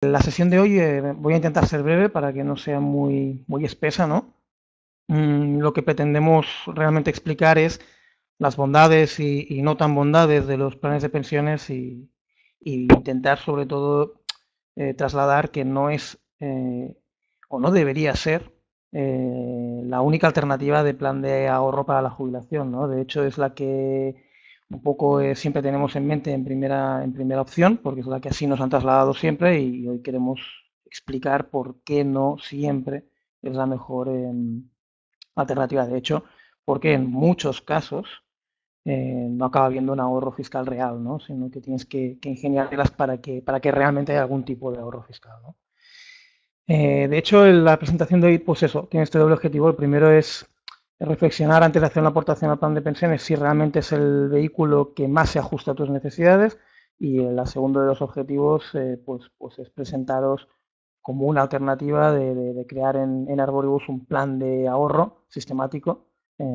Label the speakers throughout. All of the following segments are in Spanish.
Speaker 1: La sesión de hoy voy a intentar ser breve para que no sea muy espesa, ¿no? Lo que pretendemos realmente explicar es las bondades y no tan bondades de los planes de pensiones y intentar sobre todo trasladar que no es o no debería ser la única alternativa de plan de ahorro para la jubilación, ¿no? De hecho, es la que un poco siempre tenemos en mente en primera opción, porque es la que así nos han trasladado siempre y hoy queremos explicar por qué no siempre es la mejor alternativa. De hecho, porque en muchos casos no acaba habiendo un ahorro fiscal real, ¿no? Sino que tienes que ingeniártelas para que realmente haya algún tipo de ahorro fiscal, ¿no? De hecho, en la presentación de hoy, pues eso, tiene este doble objetivo. El primero es reflexionar antes de hacer una aportación al plan de pensiones si realmente es el vehículo que más se ajusta a tus necesidades. Y el segundo de los objetivos, pues es presentaros como una alternativa de crear en Arboribus un plan de ahorro sistemático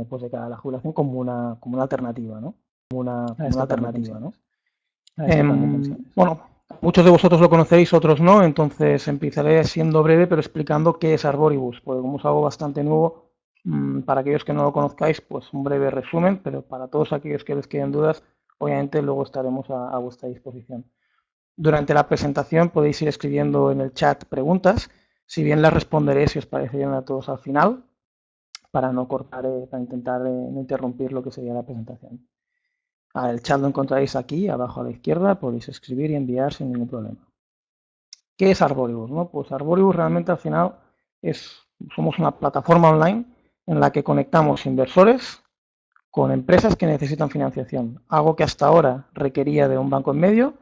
Speaker 1: pues de cara a la jubilación como una alternativa, ¿no?
Speaker 2: A
Speaker 1: Como una
Speaker 2: este plan de
Speaker 1: alternativa, ¿no?
Speaker 2: pensiones. A este plan de pensiones.
Speaker 1: Bueno, muchos de vosotros lo conocéis, otros no, entonces empezaré siendo breve, pero explicando qué es Arboribus, porque como es algo bastante nuevo, para aquellos que no lo conozcáis, pues un breve resumen, pero para todos aquellos que les queden dudas, obviamente luego estaremos a vuestra disposición. Durante la presentación podéis ir escribiendo en el chat preguntas, si bien las responderé si os parece bien a todos al final, para no cortar, para intentar no interrumpir lo que sería la presentación. El chat lo encontraréis aquí, abajo a la izquierda, podéis escribir y enviar sin ningún problema. ¿Qué es Arboribus? ¿No? Pues Arboribus realmente al final somos una plataforma online en la que conectamos inversores con empresas que necesitan financiación. Algo que hasta ahora requería de un banco en medio,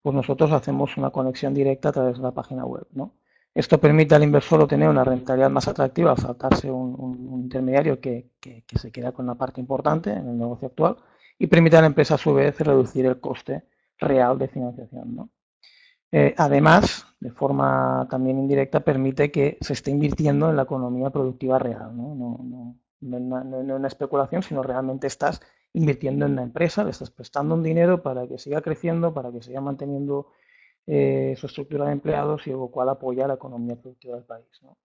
Speaker 1: pues nosotros hacemos una conexión directa a través de la página web, ¿no? Esto permite al inversor obtener una rentabilidad más atractiva al saltarse un intermediario que se queda con la parte importante en el negocio actual y permite a la empresa a su vez reducir el coste real de financiación, ¿no? Además, de forma también indirecta, permite que se esté invirtiendo en la economía productiva real, ¿no? No en una especulación, sino realmente estás invirtiendo en la empresa, le estás prestando un dinero para que siga creciendo, para que siga manteniendo su estructura de empleados y lo cual apoya la economía productiva del país, ¿no?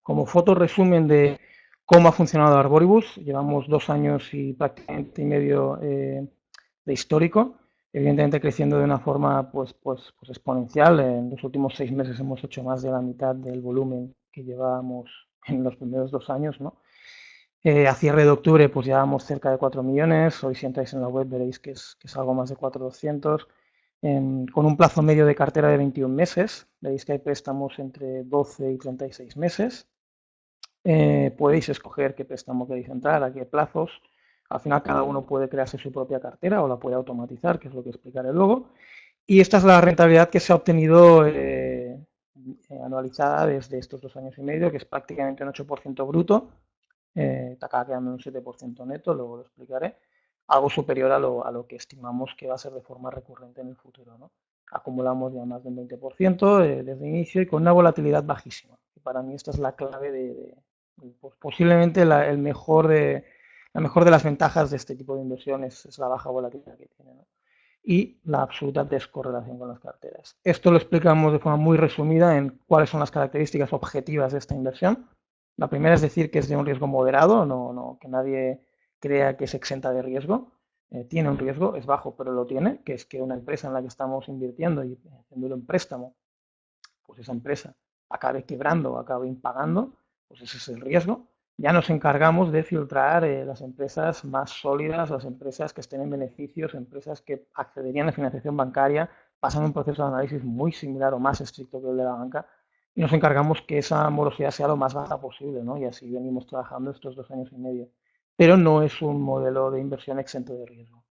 Speaker 1: Como foto resumen de cómo ha funcionado Arboribus, llevamos 2 años y prácticamente y medio de histórico, evidentemente creciendo de una forma pues exponencial. En los últimos 6 meses hemos hecho más de la mitad del volumen que llevábamos en los primeros 2 años, ¿no? A cierre de octubre pues llevamos cerca de 4 millones, hoy si entráis en la web veréis que es algo más de 400, con un plazo medio de cartera de 21 meses, veis que hay préstamos entre 12 y 36 meses, podéis escoger qué préstamo queréis entrar, a qué plazos. Al final cada uno puede crearse su propia cartera o la puede automatizar, que es lo que explicaré luego. Y esta es la rentabilidad que se ha obtenido anualizada desde estos 2 años y medio, que es prácticamente un 8% bruto. Te acaba quedando un 7% neto, luego lo explicaré. Algo superior a lo que estimamos que va a ser de forma recurrente en el futuro, ¿no? Acumulamos ya más del 20% desde el inicio y con una volatilidad bajísima. Y para mí esta es la clave pues posiblemente la mejor de las ventajas de este tipo de inversiones es la baja volatilidad que tiene, ¿no? Y la absoluta descorrelación con las carteras. Esto lo explicamos de forma muy resumida en cuáles son las características objetivas de esta inversión. La primera es decir que es de un riesgo moderado, que nadie crea que es exenta de riesgo. Tiene un riesgo, es bajo, pero lo tiene, que es que una empresa en la que estamos invirtiendo y haciendo un préstamo, pues esa empresa acabe quebrando o acabe impagando, pues ese es el riesgo. Ya nos encargamos de filtrar las empresas más sólidas, las empresas que estén en beneficios, empresas que accederían a financiación bancaria, pasando un proceso de análisis muy similar o más estricto que el de la banca, y nos encargamos que esa morosidad sea lo más baja posible, ¿no? Y así venimos trabajando estos 2 años y medio. Pero no es un modelo de inversión exento de riesgo.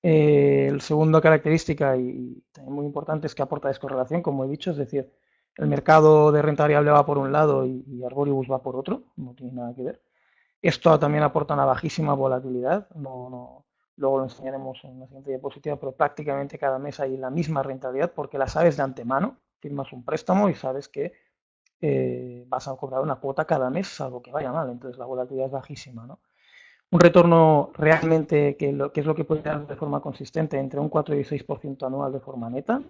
Speaker 1: La segunda característica, y también muy importante, es que aporta descorrelación, como he dicho, es decir, el mercado de renta variable va por un lado y Arboribus va por otro, no tiene nada que ver. Esto también aporta una bajísima volatilidad, luego lo enseñaremos en la siguiente diapositiva, pero prácticamente cada mes hay la misma rentabilidad porque la sabes de antemano, firmas un préstamo y sabes que vas a cobrar una cuota cada mes, salvo que vaya mal, entonces la volatilidad es bajísima, ¿no? Un retorno realmente que es lo que puede dar de forma consistente entre un 4 y 6% anual de forma neta,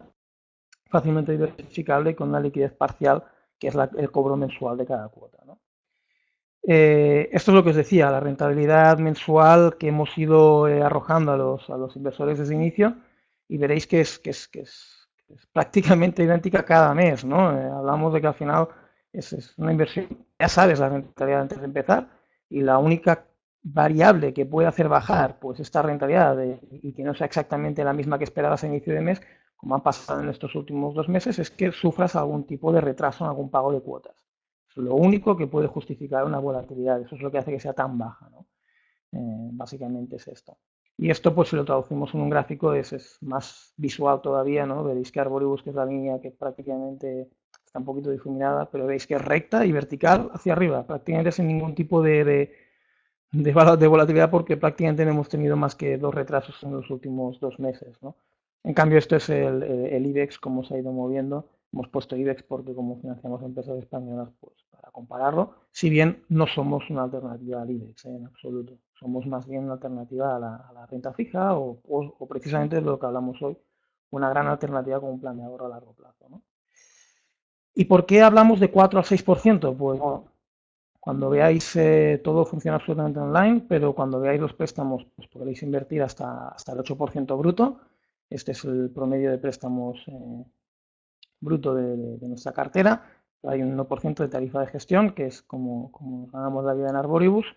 Speaker 1: fácilmente diversificable y con una liquidez parcial, que es el cobro mensual de cada cuota, ¿no? Esto es lo que os decía, la rentabilidad mensual que hemos ido arrojando a los inversores desde el inicio, y veréis que es prácticamente idéntica cada mes, ¿no? Hablamos de que al final es una inversión, ya sabes la rentabilidad antes de empezar, y la única variable que puede hacer bajar pues esta rentabilidad y que no sea exactamente la misma que esperabas a inicio de mes, como ha pasado en estos últimos 2 meses, es que sufras algún tipo de retraso en algún pago de cuotas. Es lo único que puede justificar una volatilidad, eso es lo que hace que sea tan baja, ¿no? Básicamente es esto. Y esto, pues si lo traducimos en un gráfico, es más visual todavía, ¿no? Veréis que Arboribus, que es la línea que prácticamente está un poquito difuminada, pero veis que es recta y vertical hacia arriba, prácticamente sin ningún tipo de volatilidad, porque prácticamente no hemos tenido más que 2 retrasos en los últimos 2 meses, ¿no? En cambio, esto es el IBEX, cómo se ha ido moviendo. Hemos puesto IBEX porque como financiamos empresas españolas, pues para compararlo, si bien no somos una alternativa al IBEX, en absoluto. Somos más bien una alternativa a la renta fija o precisamente de lo que hablamos hoy, una gran alternativa con un plan de ahorro a largo plazo, ¿no? ¿Y por qué hablamos de 4 al 6%? Pues bueno, cuando veáis, todo funciona absolutamente online, pero cuando veáis los préstamos, pues podréis invertir hasta el 8% bruto. Este es el promedio de préstamos bruto de nuestra cartera. Hay un 1% de tarifa de gestión, que es como ganamos la vida en Arboribus.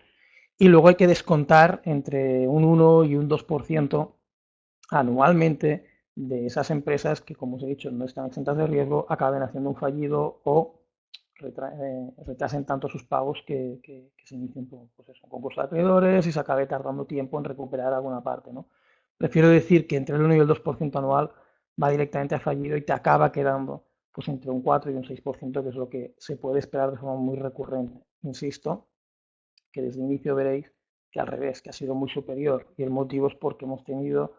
Speaker 1: Y luego hay que descontar entre un 1 y un 2% anualmente de esas empresas que, como os he dicho, no están exentas de riesgo, acaben haciendo un fallido o retrasen tanto sus pagos que se inicien pues eso, un concurso de acreedores y se acabe tardando tiempo en recuperar alguna parte, ¿no? Prefiero decir que entre el 1 y el 2% anual va directamente a fallido y te acaba quedando pues entre un 4 y un 6%, que es lo que se puede esperar de forma muy recurrente. Insisto, que desde el inicio veréis que al revés, que ha sido muy superior, y el motivo es porque hemos tenido,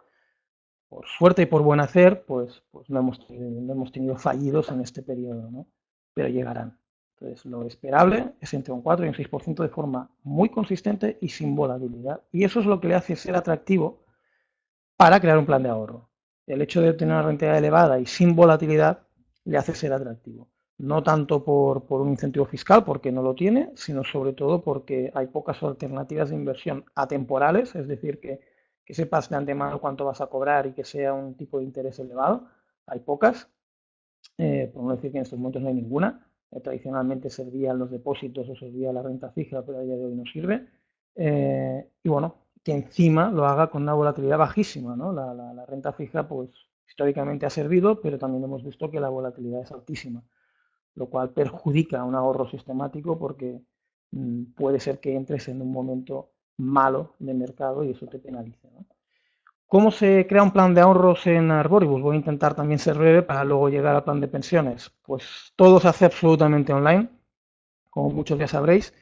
Speaker 1: por suerte y por buen hacer, pues no hemos tenido fallidos en este periodo, ¿no? Pero llegarán. Entonces, lo esperable es entre un 4 y un 6% de forma muy consistente y sin volatilidad. Y eso es lo que le hace ser atractivo para crear un plan de ahorro. El hecho de tener una rentabilidad elevada y sin volatilidad le hace ser atractivo. No tanto por un incentivo fiscal, porque no lo tiene, sino sobre todo porque hay pocas alternativas de inversión atemporales, es decir, que sepas de antemano cuánto vas a cobrar y que sea un tipo de interés elevado. Hay pocas, por no decir que en estos momentos no hay ninguna. Tradicionalmente servían los depósitos o servía la renta fija, pero a día de hoy no sirve. Y bueno, que encima lo haga con una volatilidad bajísima, ¿no? La renta fija, pues históricamente ha servido, pero también hemos visto que la volatilidad es altísima, lo cual perjudica un ahorro sistemático porque puede ser que entres en un momento malo de mercado y eso te penalice, ¿no? ¿Cómo se crea un plan de ahorros en Arboribus? Voy a intentar también ser breve para luego llegar al plan de pensiones. Pues todo se hace absolutamente online, como muchos ya sabréis.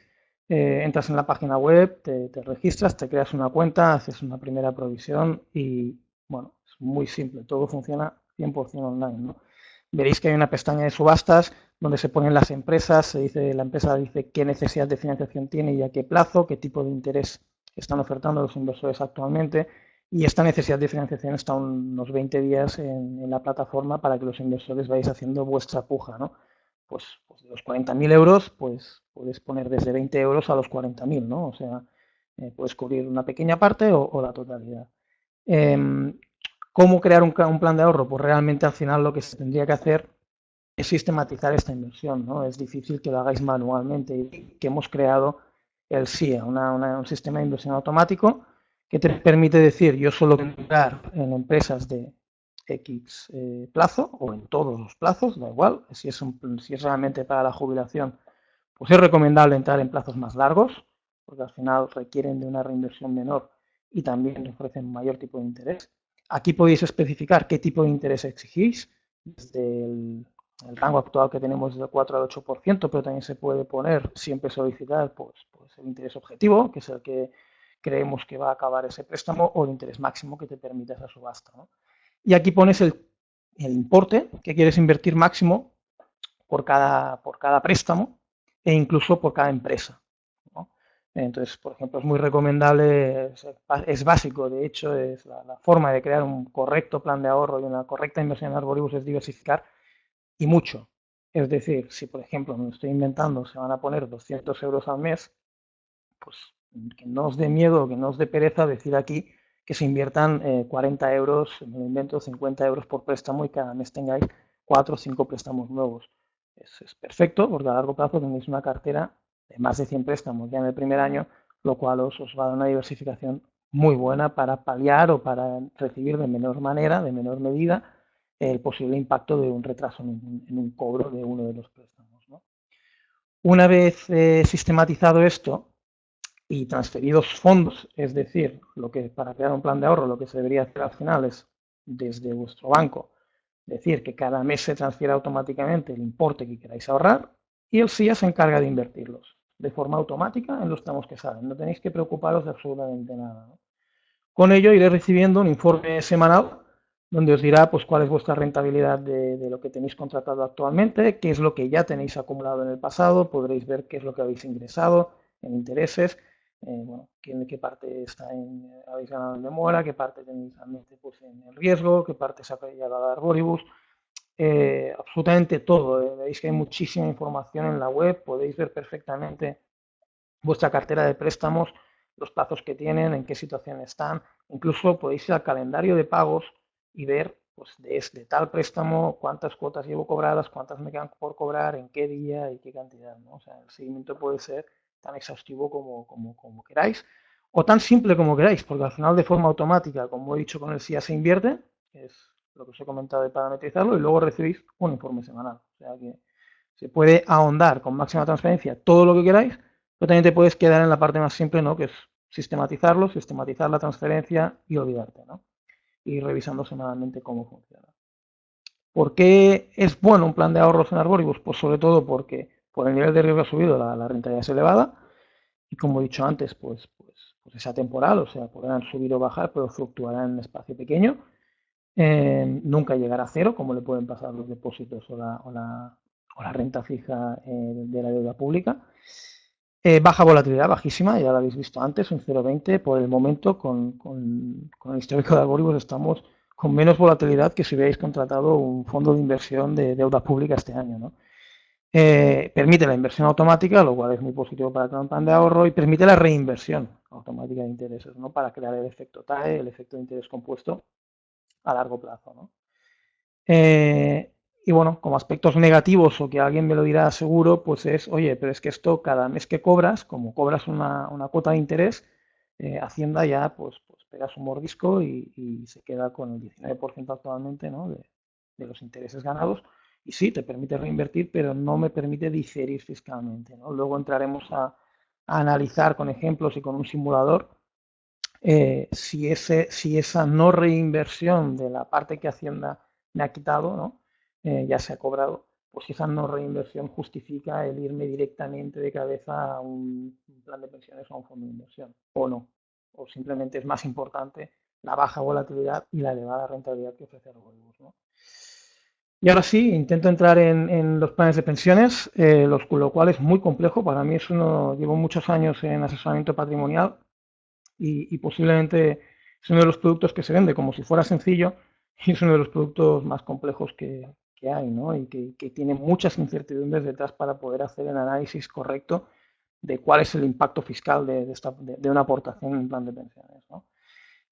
Speaker 1: Entras en la página web, te registras, te creas una cuenta, haces una primera provisión y, bueno, es muy simple, todo funciona 100% online, ¿no? Veréis que hay una pestaña de subastas donde se ponen las empresas, la empresa dice qué necesidad de financiación tiene y a qué plazo, qué tipo de interés están ofertando los inversores actualmente, y esta necesidad de financiación está unos 20 días en la plataforma para que los inversores vayáis haciendo vuestra puja, ¿no? Pues de los 40.000 euros, pues puedes poner desde 20 euros a los 40.000, ¿no? O sea, puedes cubrir una pequeña parte o la totalidad. Eh, ¿Cómo crear un plan de ahorro? Pues realmente al final lo que se tendría que hacer es sistematizar esta inversión, ¿no? Es difícil que lo hagáis manualmente y que hemos creado el SIA, un sistema de inversión automático que te permite decir yo solo quiero entrar en empresas de X plazo o en todos los plazos, da igual, si es realmente para la jubilación, pues es recomendable entrar en plazos más largos, porque al final requieren de una reinversión menor y también ofrecen mayor tipo de interés. Aquí podéis especificar qué tipo de interés exigís, desde el rango actual que tenemos del 4 al 8%, pero también se puede poner, siempre solicitar, pues el interés objetivo, que es el que creemos que va a acabar ese préstamo, o el interés máximo que te permite esa subasta, ¿no? Y aquí pones el importe que quieres invertir máximo por cada préstamo e incluso por cada empresa, ¿no? Entonces, por ejemplo, es muy recomendable, es básico, de hecho, es la forma de crear un correcto plan de ahorro y una correcta inversión en Arboribus es diversificar y mucho. Es decir, si por ejemplo, me lo estoy inventando, se van a poner 200 euros al mes, pues que no os dé miedo, que no os dé pereza decir aquí que se inviertan 40 euros, me lo invento, 50 euros por préstamo y cada mes tengáis 4 o 5 préstamos nuevos. Es perfecto porque a largo plazo tenéis una cartera de más de 100 préstamos ya en el primer año, lo cual os va a dar una diversificación muy buena para paliar o para recibir de menor manera, de menor medida, el posible impacto de un retraso en un cobro de uno de los préstamos, ¿no? Una vez sistematizado esto, y transferidos fondos, es decir, lo que para crear un plan de ahorro lo que se debería hacer al final es desde vuestro banco decir que cada mes se transfiera automáticamente el importe que queráis ahorrar y el SIA se encarga de invertirlos de forma automática en los tramos que salen. No tenéis que preocuparos de absolutamente nada, ¿no? Con ello iré recibiendo un informe semanal donde os dirá pues cuál es vuestra rentabilidad de lo que tenéis contratado actualmente, qué es lo que ya tenéis acumulado en el pasado, podréis ver qué es lo que habéis ingresado en intereses, bueno, qué parte está habéis ganado en demora, qué parte tenéis realmente pues, en el riesgo, qué parte se ha llegado a dar Boribus, absolutamente todo. Veis que hay muchísima información en la web, podéis ver perfectamente vuestra cartera de préstamos, los plazos que tienen, en qué situación están. Incluso podéis ir al calendario de pagos y ver, pues, de tal préstamo, cuántas cuotas llevo cobradas, cuántas me quedan por cobrar, en qué día y qué cantidad, ¿no? O sea, el seguimiento puede ser tan exhaustivo como queráis, o tan simple como queráis, porque al final de forma automática, como he dicho con el SIA se invierte, que es lo que os he comentado de parametrizarlo, y luego recibís un informe semanal. O sea que se puede ahondar con máxima transparencia todo lo que queráis, pero también te puedes quedar en la parte más simple, ¿no? Que es sistematizarlo, sistematizar la transferencia y olvidarte, ¿no? Y revisando semanalmente cómo funciona. ¿Por qué es bueno un plan de ahorros en Arboribus? Pues sobre todo porque por el nivel de riesgo subido la rentabilidad es elevada y como he dicho antes, pues es atemporal, o sea, podrán subir o bajar, pero fluctuará en un espacio pequeño. Nunca llegará a cero, como le pueden pasar los depósitos o la renta fija de la deuda pública. Baja volatilidad, bajísima, ya lo habéis visto antes, un 0,20. Por el momento, con el histórico de Alboribus, estamos con menos volatilidad que si hubierais contratado un fondo de inversión de deuda pública este año, ¿no? Permite la inversión automática, lo cual es muy positivo para crear un plan de ahorro, y permite la reinversión automática de intereses, ¿no? Para crear el efecto TAE, el efecto de interés compuesto a largo plazo, ¿no? Y bueno, como aspectos negativos o que alguien me lo dirá seguro, pues es, oye, pero es que esto cada mes que cobras, como cobras una cuota de interés, Hacienda ya pues pega su mordisco y se queda con el 19% actualmente, ¿no? De los intereses ganados. Y sí, te permite reinvertir, pero no me permite diferir fiscalmente, ¿no? Luego entraremos a analizar con ejemplos y con un simulador si esa no reinversión de la parte que Hacienda me ha quitado, ¿no? Ya se ha cobrado, pues si esa no reinversión justifica el irme directamente de cabeza a un plan de pensiones o a un fondo de inversión, o no, o simplemente es más importante la baja volatilidad y la elevada rentabilidad que ofrece el Euribor, ¿no? Y ahora sí, intento entrar en los planes de pensiones, lo cual es muy complejo. Para mí llevo muchos años en asesoramiento patrimonial y posiblemente es uno de los productos que se vende como si fuera sencillo y es uno de los productos más complejos que hay, ¿no? Y que tiene muchas incertidumbres detrás para poder hacer el análisis correcto de cuál es el impacto fiscal de una aportación en un plan de pensiones, ¿no?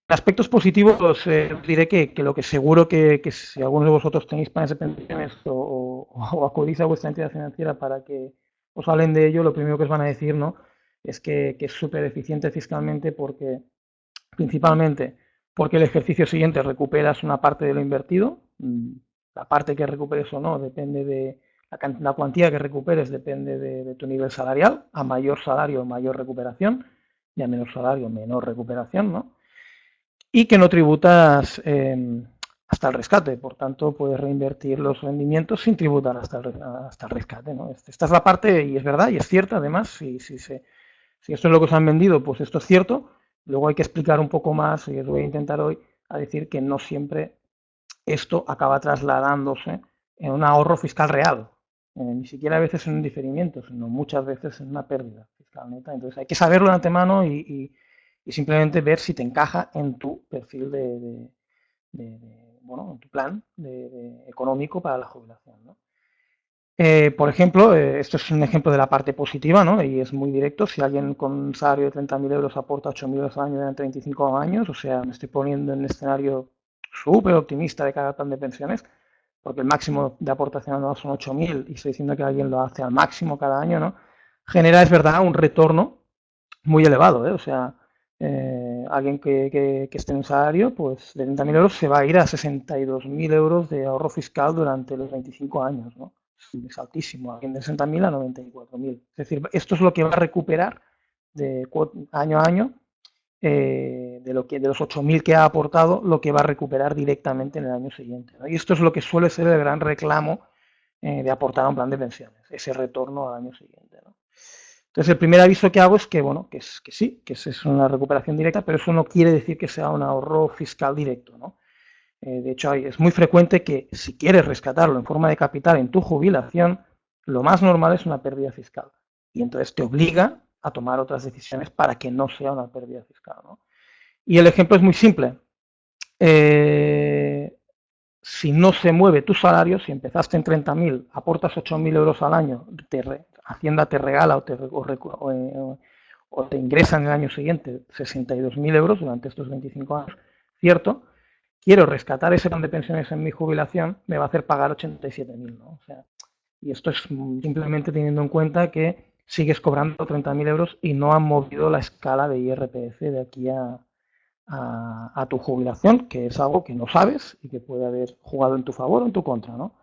Speaker 1: Aspectos positivos, diré que lo que seguro que si alguno de vosotros tenéis planes de pensiones o acudís a vuestra entidad financiera para que os hablen de ello, lo primero que os van a decir, ¿no? Es que es súper eficiente fiscalmente porque, principalmente, porque el ejercicio siguiente recuperas una parte de lo invertido. La parte que recuperes o no depende de la cuantía que recuperes, depende de tu nivel salarial. A mayor salario, mayor recuperación, y a menor salario, menor recuperación, ¿no? Y que no tributas hasta el rescate, por tanto puedes reinvertir los rendimientos sin tributar hasta el rescate, ¿no? Esta es la parte, y es verdad, y es cierta además, si esto es lo que os han vendido, pues esto es cierto, luego hay que explicar un poco más, y os voy a intentar hoy a decir que no siempre esto acaba trasladándose en un ahorro fiscal real, ni siquiera a veces en un diferimiento, sino muchas veces en una pérdida fiscal neta. Entonces hay que saberlo de antemano y simplemente ver si te encaja en tu perfil bueno, en tu plan económico para la jubilación, ¿no? Por ejemplo, esto es un ejemplo de la parte positiva, ¿no? Y es muy directo. Si alguien con un salario de 30.000 euros aporta 8.000 euros al año durante 25 años, o sea, me estoy poniendo en un escenario súper optimista de cada plan de pensiones, porque el máximo de aportación anual son 8.000 y estoy diciendo que alguien lo hace al máximo cada año, ¿no? Genera, es verdad, un retorno muy elevado, ¿eh? O sea, alguien que esté en un salario, pues de 30.000 euros se va a ir a 62.000 euros de ahorro fiscal durante los 25 años, ¿no? Es altísimo, alguien de 60.000 a 94.000. Es decir, esto es lo que va a recuperar de año a año, de los 8.000 que ha aportado, lo que va a recuperar directamente en el año siguiente, ¿no? Y esto es lo que suele ser el gran reclamo de aportar a un plan de pensiones, ese retorno al año siguiente, ¿no? Entonces, el primer aviso que hago es que, bueno, que sí, que es una recuperación directa, pero eso no quiere decir que sea un ahorro fiscal directo, ¿no? De hecho, es muy frecuente que si quieres rescatarlo en forma de capital en tu jubilación, lo más normal es una pérdida fiscal. Y entonces te obliga a tomar otras decisiones para que no sea una pérdida fiscal, ¿no? Y el ejemplo es muy simple. Eh, si no se mueve tu salario, si empezaste en 30.000, aportas 8.000 euros al año, Hacienda te regala o te ingresa en el año siguiente 62.000 euros durante estos 25 años, ¿cierto? Quiero rescatar ese plan de pensiones en mi jubilación, me va a hacer pagar 87.000, ¿no? O sea, y esto es simplemente teniendo en cuenta que sigues cobrando 30.000 euros y no han movido la escala de IRPF de aquí a tu jubilación, que es algo que no sabes y que puede haber jugado en tu favor o en tu contra, ¿no?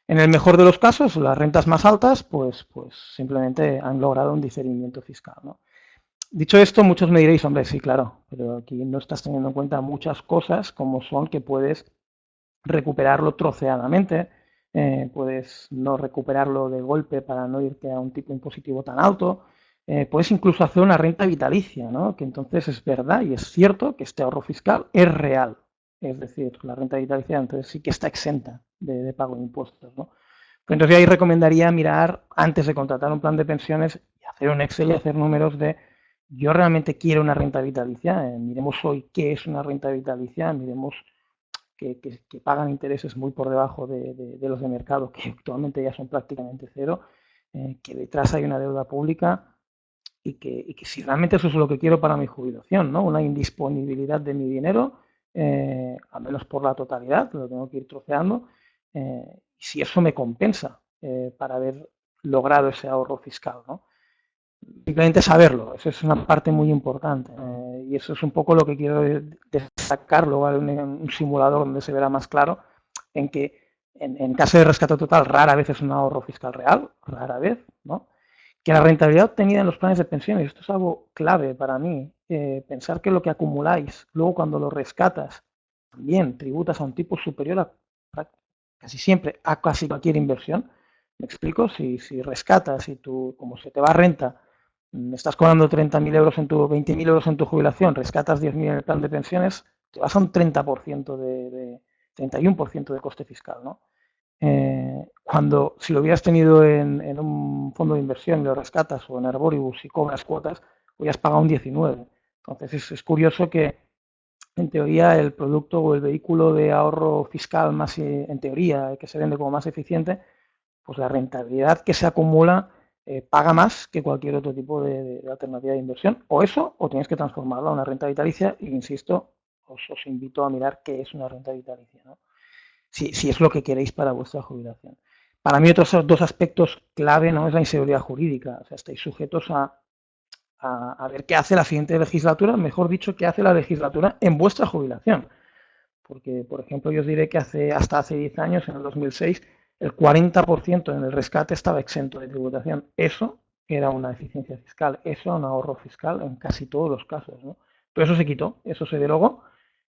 Speaker 1: En el mejor de los casos, las rentas más altas, pues simplemente han logrado un diferimiento fiscal, ¿no? Dicho esto, muchos me diréis, hombre, sí, claro, pero aquí no estás teniendo en cuenta muchas cosas como son que puedes recuperarlo troceadamente, puedes no recuperarlo de golpe para no irte a un tipo impositivo tan alto, puedes incluso hacer una renta vitalicia, ¿no? Que entonces es verdad y es cierto que este ahorro fiscal es real, es decir, la renta vitalicia entonces sí que está exenta de pago de impuestos, ¿no? Pero entonces yo ahí recomendaría mirar antes de contratar un plan de pensiones y hacer un Excel y hacer números de yo realmente quiero una renta vitalicia, miremos hoy qué es una renta vitalicia, miremos que pagan intereses muy por debajo de los de mercado, que actualmente ya son prácticamente cero, que detrás hay una deuda pública y que si realmente eso es lo que quiero para mi jubilación, ¿no? Una indisponibilidad de mi dinero, al menos por la totalidad, lo tengo que ir troceando, si eso me compensa para haber logrado ese ahorro fiscal, ¿no? Simplemente saberlo, eso es una parte muy importante y eso es un poco lo que quiero destacar. Luego hay un simulador donde se verá más claro en que en caso de rescate total rara vez es un ahorro fiscal real, rara vez, ¿no? Que la rentabilidad obtenida en los planes de pensiones, esto es algo clave para mí, pensar que lo que acumuláis, luego cuando lo rescatas, también tributas a un tipo superior casi siempre a casi cualquier inversión. ¿Me explico? Si rescatas y tú, como se te va a renta, estás cobrando 30.000 euros en tu, 20.000 euros en tu jubilación, rescatas 10.000 en el plan de pensiones, te vas a un 30% 31% de coste fiscal, ¿no? Cuando, si lo hubieras tenido en un fondo de inversión y lo rescatas o en Arboribus y cobras cuotas, hubieras pagado un 19. Entonces es curioso que en teoría el producto o el vehículo de ahorro fiscal más, en teoría, que se vende como más eficiente, pues la rentabilidad que se acumula paga más que cualquier otro tipo de alternativa de inversión. O eso, o tienes que transformarlo a una renta vitalicia, e insisto, os invito a mirar qué es una renta vitalicia, ¿no? Si es lo que queréis para vuestra jubilación. Para mí otros dos aspectos clave, ¿no?, es la inseguridad jurídica. O sea, estáis sujetos a ver qué hace la siguiente legislatura, mejor dicho, qué hace la legislatura en vuestra jubilación. Porque, por ejemplo, yo os diré que hasta hace 10 años, en el 2006, el 40% en el rescate estaba exento de tributación. Eso era una eficiencia fiscal, eso era un ahorro fiscal en casi todos los casos, ¿no? Pero eso se quitó, eso se derogó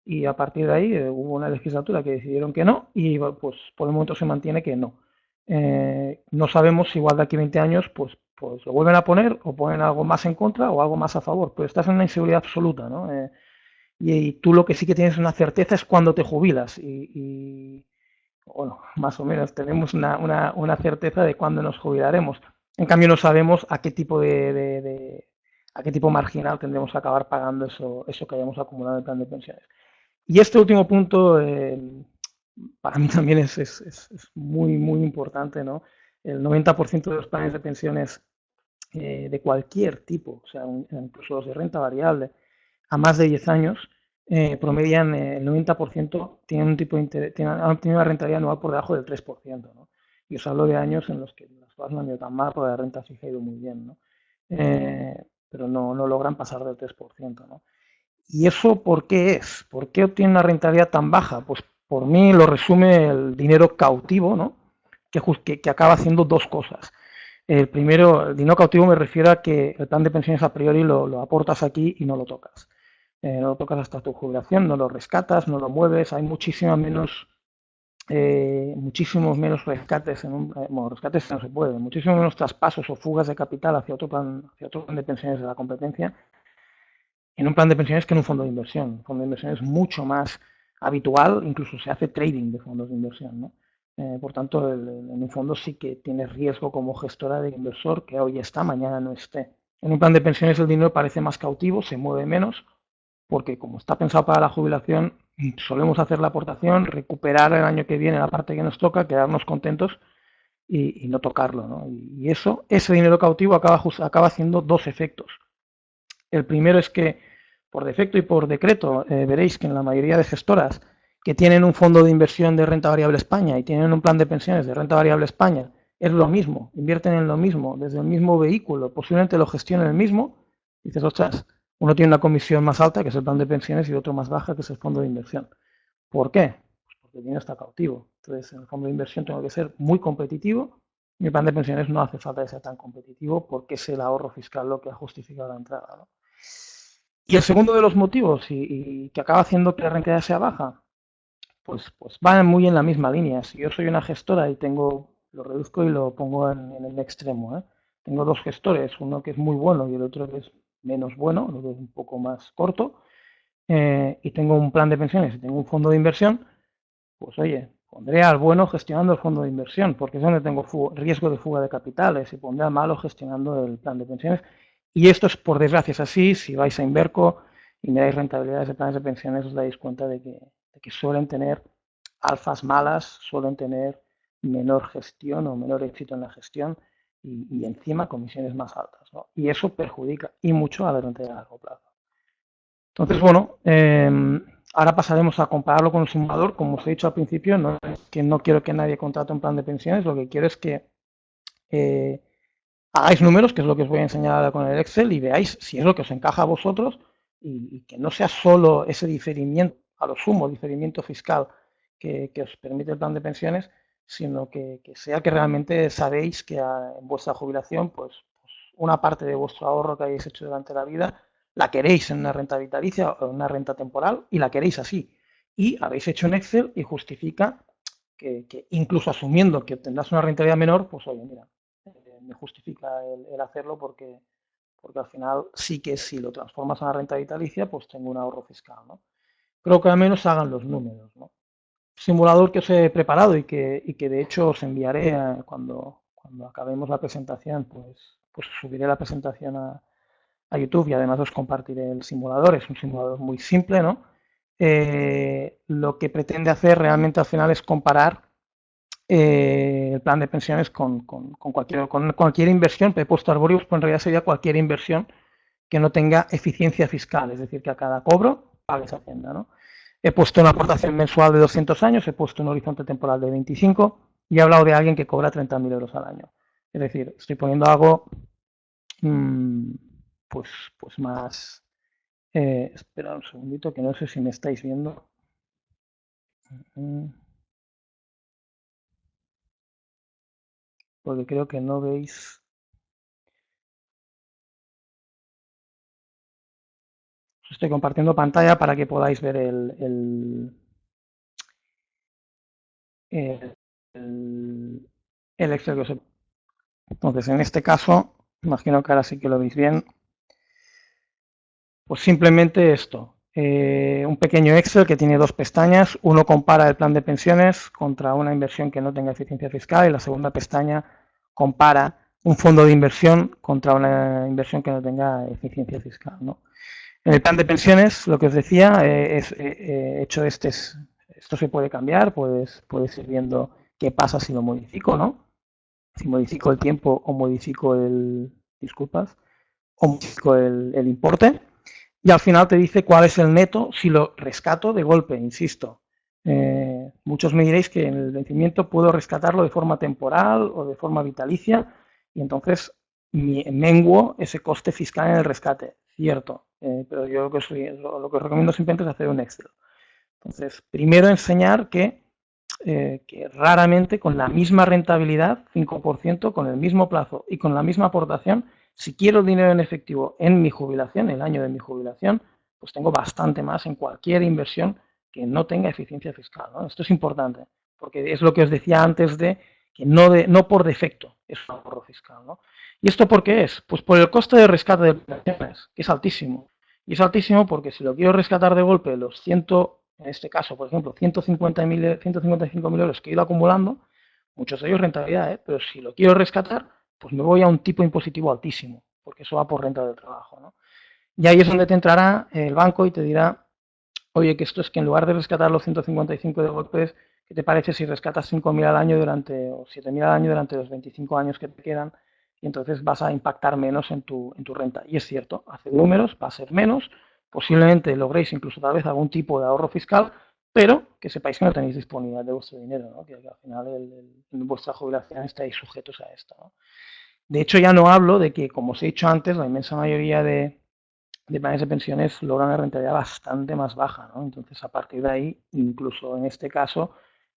Speaker 1: y a partir de ahí hubo una legislatura que decidieron que no y pues por el momento se mantiene que no. No sabemos si igual de aquí a 20 años pues lo vuelven a poner o ponen algo más en contra o algo más a favor, pero estás en una inseguridad absoluta, ¿no? Y tú lo que sí que tienes una certeza es cuando te jubilas bueno, más o menos tenemos una certeza de cuándo nos jubilaremos. En cambio no sabemos a qué tipo a qué tipo marginal tendremos que acabar pagando eso que hayamos acumulado en el plan de pensiones. Y este último punto para mí también es muy, muy importante, ¿no? el 90% de los planes de pensiones de cualquier tipo, o sea, incluso los de renta variable, a más de 10 años, promedian el 90% tienen un tipo de interés, han tenido una rentabilidad anual por debajo del 3%, ¿no? Y os hablo de años en los que las cosas no han ido tan mal, porque la renta fija ha ido muy bien, ¿no? Pero no logran pasar del 3%, ¿no? ¿Y eso por qué es? ¿Por qué obtiene una rentabilidad tan baja? Pues por mí lo resume el dinero cautivo, ¿no? Que acaba haciendo dos cosas. El primero, el dinero cautivo me refiero a que el plan de pensiones a priori lo aportas aquí y no lo tocas. No lo tocas hasta tu jubilación, no lo rescatas, no lo mueves, hay muchísimos menos rescates, bueno, rescates no se puede, muchísimos menos traspasos o fugas de capital hacia otro plan de pensiones de la competencia en un plan de pensiones que en un fondo de inversión. Un fondo de inversión es mucho más habitual, incluso se hace trading de fondos de inversión, ¿no? Por tanto, en un fondo sí que tienes riesgo como gestora de inversor que hoy está, mañana no esté. En un plan de pensiones el dinero parece más cautivo, se mueve menos, porque como está pensado para la jubilación, solemos hacer la aportación, recuperar el año que viene la parte que nos toca, quedarnos contentos y no tocarlo, ¿no? Y eso, ese dinero cautivo acaba haciendo dos efectos. El primero es que, por defecto y por decreto, veréis que en la mayoría de gestoras que tienen un fondo de inversión de renta variable España y tienen un plan de pensiones de renta variable España, es lo mismo, invierten en lo mismo, desde el mismo vehículo, posiblemente lo gestionen el mismo, y dices, ostras, uno tiene una comisión más alta, que es el plan de pensiones, y otro más baja, que es el fondo de inversión. ¿Por qué? Pues porque el dinero está cautivo. Entonces, en el fondo de inversión tengo que ser muy competitivo. Mi plan de pensiones no hace falta que sea tan competitivo porque es el ahorro fiscal lo que ha justificado la entrada, ¿no? Y el segundo de los motivos, y que acaba haciendo que la rentabilidad sea baja, pues va muy en la misma línea. Si yo soy una gestora y lo reduzco y lo pongo en el extremo, ¿eh? Tengo dos gestores, uno que es muy bueno y el otro que es menos bueno, lo que es un poco más corto, y tengo un plan de pensiones y tengo un fondo de inversión, pues oye, pondré al bueno gestionando el fondo de inversión, porque es donde tengo riesgo de fuga de capitales, y pondré al malo gestionando el plan de pensiones. Y esto es, por desgracia, es así. Si vais a Inverco y miráis rentabilidades de planes de pensiones, os dais cuenta de que suelen tener alfas malas, suelen tener menor gestión o menor éxito en la gestión y encima comisiones más altas, ¿no? Y eso perjudica y mucho a la rentabilidad a largo plazo. Entonces, bueno, ahora pasaremos a compararlo con un simulador. Como os he dicho al principio, no es que no quiero que nadie contrate un plan de pensiones, lo que quiero es que eh, hagáis números, que es lo que os voy a enseñar ahora con el Excel, y veáis si es lo que os encaja a vosotros y que no sea solo ese diferimiento, a lo sumo, diferimiento fiscal que os permite el plan de pensiones, sino que sea que realmente sabéis que en vuestra jubilación, pues una parte de vuestro ahorro que hayáis hecho durante la vida la queréis en una renta vitalicia o en una renta temporal y la queréis así. Y habéis hecho un Excel y justifica que incluso asumiendo que obtendrás una rentabilidad menor, pues oye, mira, me justifica el hacerlo porque al final sí que si lo transformas en una renta vitalicia, pues tengo un ahorro fiscal, ¿no? Creo que al menos hagan los números, ¿no? Simulador que os he preparado y que de hecho os enviaré cuando acabemos la presentación, pues subiré la presentación a YouTube y además os compartiré el simulador. Es un simulador muy simple, ¿no? Lo que pretende hacer realmente al final es comparar el plan de pensiones con cualquier inversión. He puesto Arborius, pues en realidad sería cualquier inversión que no tenga eficiencia fiscal, es decir, que a cada cobro pagues Hacienda, ¿no? He puesto una aportación mensual de 200 años, he puesto un horizonte temporal de 25 y he hablado de alguien que cobra 30.000 euros al año. Es decir, estoy poniendo algo mmm, pues más... espera un segundito, que no sé si me estáis viendo. Porque creo que no veis. Os estoy compartiendo pantalla para que podáis ver el, el Excel que os he... Entonces, en este caso, imagino que ahora sí que lo veis bien. Pues simplemente esto. Un pequeño Excel que tiene dos pestañas. Uno compara el plan de pensiones contra una inversión que no tenga eficiencia fiscal y la segunda pestaña compara un fondo de inversión contra una inversión que no tenga eficiencia fiscal, ¿no? En el plan de pensiones, lo que os decía, hecho esto se puede cambiar, puedes ir viendo qué pasa si lo modifico, ¿no? si modifico el tiempo o modifico disculpas, o modifico el importe, y al final te dice cuál es el neto si lo rescato de golpe, insisto. Muchos me diréis que en el vencimiento puedo rescatarlo de forma temporal o de forma vitalicia, y entonces menguo ese coste fiscal en el rescate, cierto, pero yo lo que os recomiendo simplemente es hacer un Excel. Entonces, primero enseñar que raramente con la misma rentabilidad, 5%, con el mismo plazo y con la misma aportación, si quiero el dinero en efectivo en mi jubilación, el año de mi jubilación, pues tengo bastante más en cualquier inversión que no tenga eficiencia fiscal, ¿no? Esto es importante, porque es lo que os decía antes de que no por defecto es un ahorro fiscal, ¿no? ¿Y esto por qué es? Pues por el coste de rescate de pensiones, que es altísimo. Y es altísimo porque si lo quiero rescatar de golpe, en este caso, por ejemplo, 155.000 euros que he ido acumulando, muchos de ellos rentabilidad, pero si lo quiero rescatar, pues me voy a un tipo impositivo altísimo, porque eso va por renta del trabajo, ¿no? Y ahí es donde te entrará el banco y te dirá, oye, que esto es que en lugar de rescatar los 155 de golpes, ¿qué te parece si rescatas 5.000 al año o 7.000 al año durante los 25 años que te quedan? Y entonces vas a impactar menos en tu renta. Y es cierto, hace números, va a ser menos, posiblemente logréis incluso tal vez algún tipo de ahorro fiscal, pero que sepáis que no tenéis disponibilidad de vuestro dinero, ¿no? Que al final en vuestra jubilación estáis sujetos a esto, ¿no? De hecho, ya no hablo de que, como os he dicho antes, la inmensa mayoría de planes de pensiones logran una rentabilidad bastante más baja, ¿no? Entonces, a partir de ahí, incluso en este caso,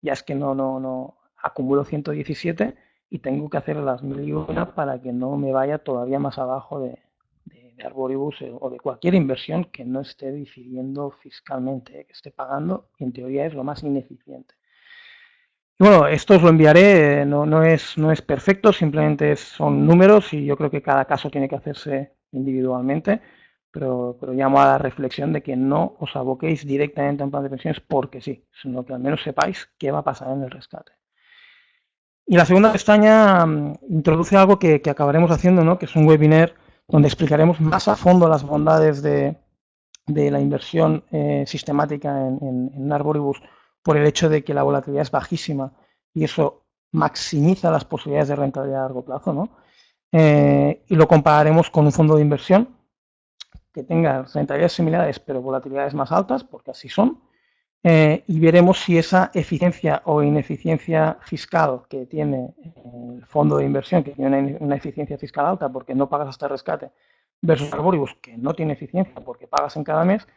Speaker 1: ya es que no acumulo 117 y tengo que hacer las 1001 para que no me vaya todavía más abajo de Arboribus o de cualquier inversión que no esté difiriendo fiscalmente, que esté pagando, y en teoría es lo más ineficiente. Y bueno, esto os lo enviaré, no es perfecto, simplemente son números y yo creo que cada caso tiene que hacerse individualmente, pero llamo a la reflexión de que no os aboquéis directamente a un plan de pensiones porque sí, sino que al menos sepáis qué va a pasar en el rescate. Y la segunda pestaña introduce algo que acabaremos haciendo, ¿no? Que es un webinar donde explicaremos más a fondo las bondades de la inversión sistemática en Arboribus por el hecho de que la volatilidad es bajísima y eso maximiza las posibilidades de rentabilidad a largo plazo, ¿no? Y lo compararemos con un fondo de inversión que tenga rentabilidades similares pero volatilidades más altas, porque así son, y veremos si esa eficiencia o ineficiencia fiscal que tiene el fondo de inversión, que tiene una eficiencia fiscal alta porque no pagas hasta el rescate, versus Arboribus, que no tiene eficiencia porque pagas en cada mes,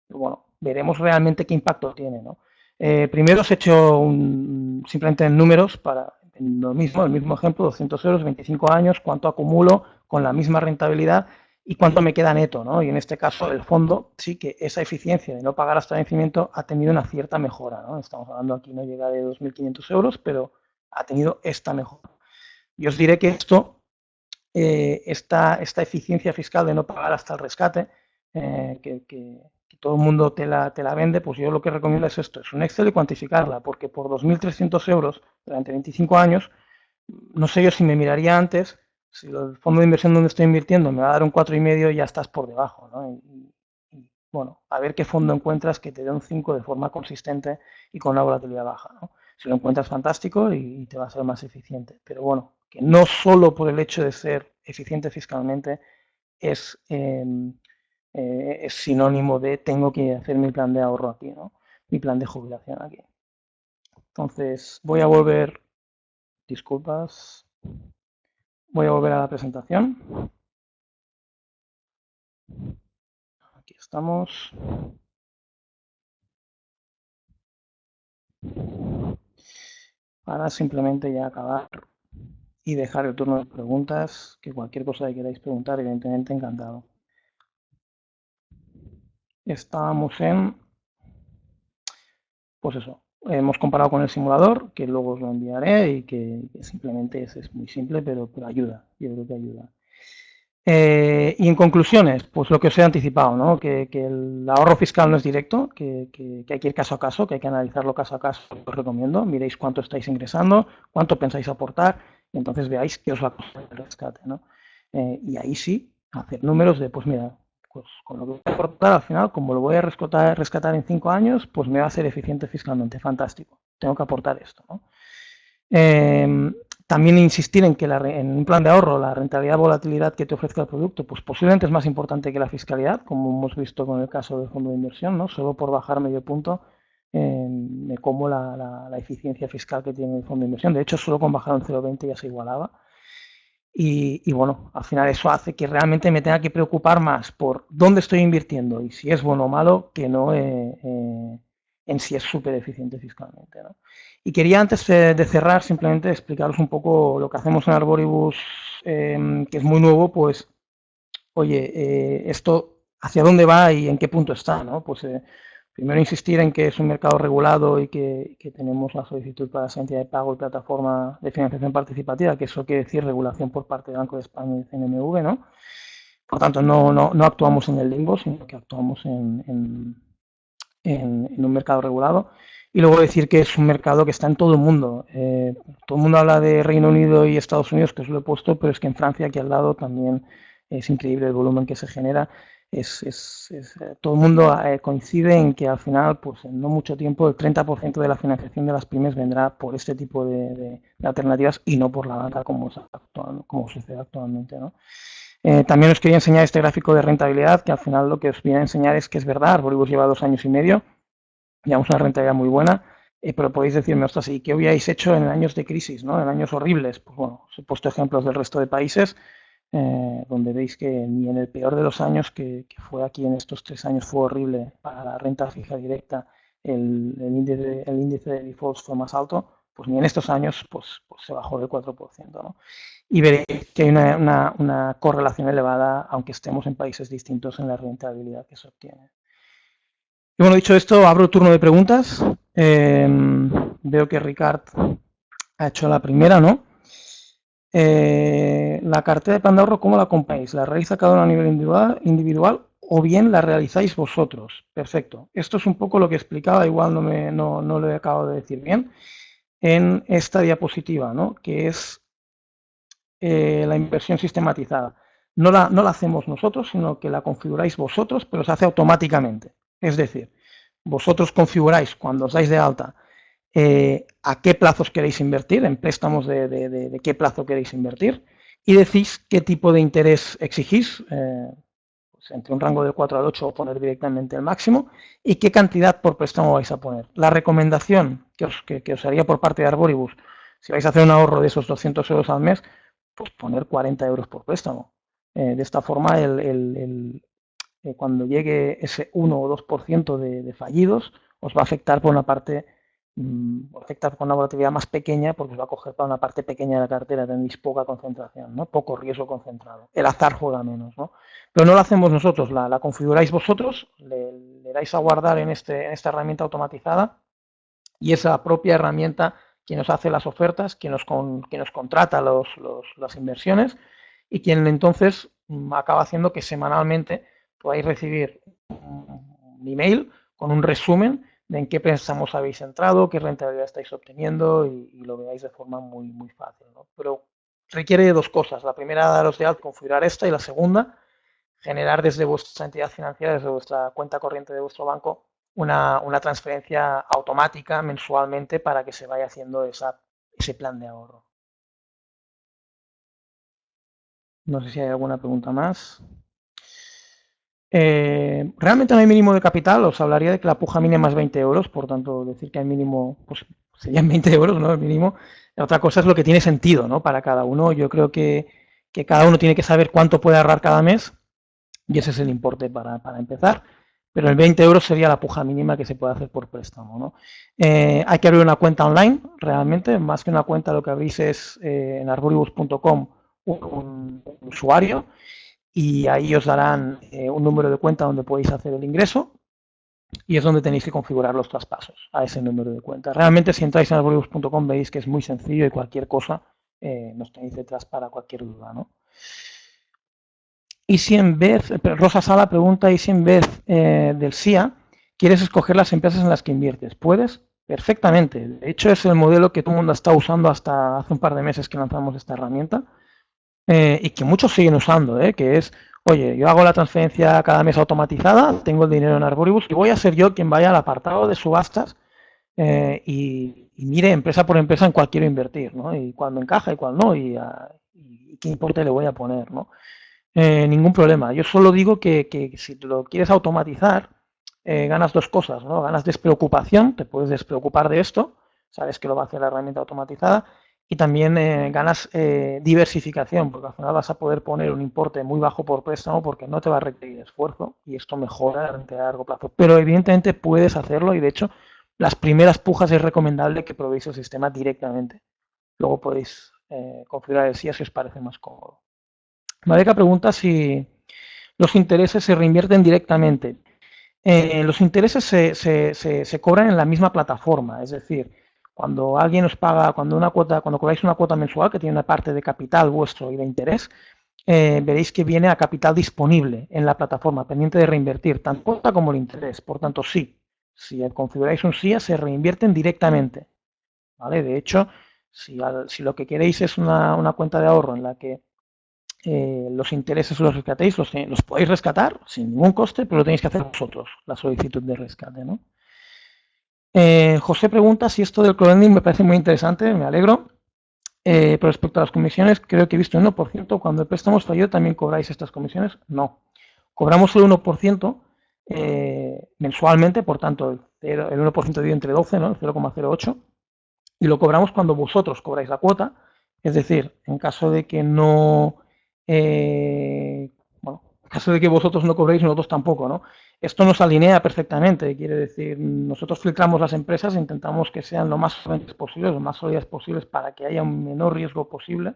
Speaker 1: bueno, veremos realmente qué impacto tiene, ¿no? Primero os he hecho simplemente en números para lo mismo, el mismo ejemplo, 200 euros, 25 años, cuánto acumulo con la misma rentabilidad y cuánto me queda neto, ¿no? Y en este caso el fondo sí que esa eficiencia de no pagar hasta el vencimiento ha tenido una cierta mejora, ¿no? Estamos hablando aquí, no llega de 2.500 euros, pero ha tenido esta mejora. Y os diré que esta eficiencia fiscal de no pagar hasta el rescate, que todo el mundo te la vende, pues yo lo que recomiendo es esto, es un Excel y cuantificarla, porque por 2.300 euros durante 25 años, no sé yo si me miraría antes, si el fondo de inversión donde estoy invirtiendo me va a dar un 4,5 y ya estás por debajo, ¿no? Y, bueno, a ver qué fondo encuentras que te dé un 5 de forma consistente y con una volatilidad baja, ¿no? Si lo encuentras fantástico y te va a ser más eficiente, pero bueno, que no solo por el hecho de ser eficiente fiscalmente es, es sinónimo de tengo que hacer mi plan de ahorro aquí, ¿no? Mi plan de jubilación aquí. Entonces voy a volver, disculpas, voy a volver a la presentación. Aquí estamos. Para simplemente ya acabar y dejar el turno de preguntas, que cualquier cosa que queráis preguntar, evidentemente encantado. Estábamos pues eso, hemos comparado con el simulador, que luego os lo enviaré y que simplemente es muy simple, pero ayuda, yo creo que ayuda. Y en conclusiones, pues lo que os he anticipado, ¿no? Que el ahorro fiscal no es directo, que hay que ir caso a caso, que hay que analizarlo caso a caso, os recomiendo, miréis cuánto estáis ingresando, cuánto pensáis aportar, y entonces veáis qué os va a costar el rescate, ¿no? Y ahí sí, hacer números de, pues mira, pues con lo que voy a aportar al final, como lo voy a rescatar en 5 años, pues me va a ser eficiente fiscalmente, fantástico, tengo que aportar esto, ¿no? También insistir en que en un plan de ahorro la rentabilidad o volatilidad que te ofrezca el producto, pues posiblemente es más importante que la fiscalidad, como hemos visto con el caso del fondo de inversión, ¿no? Solo por bajar medio punto me como la eficiencia fiscal que tiene el fondo de inversión. De hecho, solo con bajar un 0,20 ya se igualaba. Y bueno, al final eso hace que realmente me tenga que preocupar más por dónde estoy invirtiendo y si es bueno o malo que no en si es súper eficiente fiscalmente, ¿no? Y quería antes de cerrar simplemente explicaros un poco lo que hacemos en Arboribus, que es muy nuevo, pues oye, esto hacia dónde va y en qué punto está, ¿no? Pues primero insistir en que es un mercado regulado y que tenemos la solicitud para esa entidad de pago y plataforma de financiación participativa, que eso quiere decir regulación por parte del Banco de España y CNMV, ¿no? Por tanto, no actuamos en el limbo, sino que actuamos en un mercado regulado. Y luego decir que es un mercado que está en todo el mundo. Todo el mundo habla de Reino Unido y Estados Unidos, que os lo he puesto, pero es que en Francia, aquí al lado, también es increíble el volumen que se genera. Todo el mundo coincide en que al final, pues en no mucho tiempo, el 30% de la financiación de las pymes vendrá por este tipo de alternativas y no por la banca como sucede actualmente, ¿no? También os quería enseñar este gráfico de rentabilidad, que al final lo que os viene a enseñar es que es verdad, Arboribus lleva 2 años y medio, llevamos una rentabilidad muy buena, pero podéis decirme, ostras, ¿y qué hubierais hecho en años de crisis, ¿no? En años horribles? Pues bueno, os he puesto ejemplos del resto de países, donde veis que ni en el peor de los años, que fue aquí en estos 3 años, fue horrible para la renta fija directa, el índice de defaults fue más alto, pues ni en estos años pues se bajó del 4%, ¿no? Y veréis que hay una correlación elevada, aunque estemos en países distintos, en la rentabilidad que se obtiene. Y bueno, dicho esto, abro el turno de preguntas. Veo que Ricard ha hecho la primera, ¿no? La cartera de plan de ahorro, ¿cómo la compráis? ¿La realiza cada uno a nivel individual o bien la realizáis vosotros? Perfecto. Esto es un poco lo que explicaba, igual no lo he acabado de decir bien, en esta diapositiva, ¿no? Que es la inversión sistematizada. No la hacemos nosotros, sino que la configuráis vosotros, pero se hace automáticamente. Es decir, vosotros configuráis cuando os dais de alta a qué plazos queréis invertir, en préstamos de qué plazo queréis invertir, y decís qué tipo de interés exigís, pues entre un rango de 4 al 8 o poner directamente el máximo, y qué cantidad por préstamo vais a poner. La recomendación que os haría por parte de Arboribus, si vais a hacer un ahorro de esos 200 euros al mes, pues poner 40 euros por préstamo. De esta forma, cuando llegue ese 1 o 2% de fallidos, os va a afectar por una parte, afectar con una volatilidad más pequeña, porque os va a coger para una parte pequeña de la cartera, tenéis poca concentración, ¿no? Poco riesgo concentrado. El azar juega menos, ¿no? Pero no lo hacemos nosotros, la configuráis vosotros, le dais a guardar en esta herramienta automatizada, y esa propia herramienta quien nos hace las ofertas, quien nos contrata las inversiones y quien entonces acaba haciendo que semanalmente podáis recibir un email con un resumen de en qué préstamos habéis entrado, qué rentabilidad estáis obteniendo y lo veáis de forma muy, muy fácil, ¿no? Pero requiere de 2 cosas. La primera, daros de alta, configurar esta, y la segunda, generar desde vuestra entidad financiera, desde vuestra cuenta corriente de vuestro banco, una transferencia automática mensualmente para que se vaya haciendo ese plan de ahorro. No sé si hay alguna pregunta más. Realmente no hay mínimo de capital, os hablaría de que la puja mínima es 20 euros, por tanto decir que hay mínimo, pues serían 20 euros, ¿no? El mínimo. La otra cosa es lo que tiene sentido, ¿no? Para cada uno. Yo creo que cada uno tiene que saber cuánto puede ahorrar cada mes y ese es el importe para empezar. Pero el 20 euros sería la puja mínima que se puede hacer por préstamo, ¿no? Hay que abrir una cuenta online, realmente, más que una cuenta lo que abrís es en arboribus.com un usuario y ahí os darán un número de cuenta donde podéis hacer el ingreso y es donde tenéis que configurar los traspasos a ese número de cuenta. Realmente si entráis en arboribus.com veis que es muy sencillo y cualquier cosa nos tenéis detrás para cualquier duda, ¿no? Y si en vez, Rosa Sala pregunta, y si en vez del SIA quieres escoger las empresas en las que inviertes, ¿puedes? Perfectamente. De hecho, es el modelo que todo el mundo está usando hasta hace un par de meses que lanzamos esta herramienta y que muchos siguen usando, que es, oye, yo hago la transferencia cada mes automatizada, tengo el dinero en Arboribus y voy a ser yo quien vaya al apartado de subastas y y mire empresa por empresa en cuál quiero invertir, ¿no? Y cuál me encaja y cuál no, y qué importe le voy a poner, ¿no? Ningún problema. Yo solo digo que si lo quieres automatizar, ganas dos cosas, ¿no? Ganas despreocupación, te puedes despreocupar de esto, sabes que lo va a hacer la herramienta automatizada, y también ganas diversificación, porque al final vas a poder poner un importe muy bajo por préstamo porque no te va a requerir esfuerzo y esto mejora la rentabilidad a largo plazo. Pero evidentemente puedes hacerlo y de hecho las primeras pujas es recomendable que probéis el sistema directamente. Luego podéis configurar el SIA si os parece más cómodo. Madeca pregunta si los intereses se reinvierten directamente. Los intereses se cobran en la misma plataforma, es decir, cuando alguien os paga, cuando cobráis una cuota mensual que tiene una parte de capital vuestro y de interés, veréis que viene a capital disponible en la plataforma, pendiente de reinvertir, tanto cuota como el interés. Por tanto, sí, si configuráis un SIA, se reinvierten directamente. ¿Vale? De hecho, si lo que queréis es una cuenta de ahorro en la que los intereses los rescatéis, los podéis rescatar sin ningún coste, pero lo tenéis que hacer vosotros, la solicitud de rescate, ¿no? José pregunta si esto del crowdlending me parece muy interesante, me alegro. Pero respecto a las comisiones, creo que he visto un 1%. Cuando el préstamo es fallido, ¿también cobráis estas comisiones? No. Cobramos el 1% mensualmente, por tanto, el 1% dividido entre 12, ¿no? El 0,08. Y lo cobramos cuando vosotros cobráis la cuota. Es decir, en caso de que no bueno, en caso de que vosotros no cobréis, nosotros tampoco, ¿no? Esto nos alinea perfectamente, quiere decir, nosotros filtramos las empresas e intentamos que sean lo más solventes posibles, lo más sólidas posibles para que haya un menor riesgo posible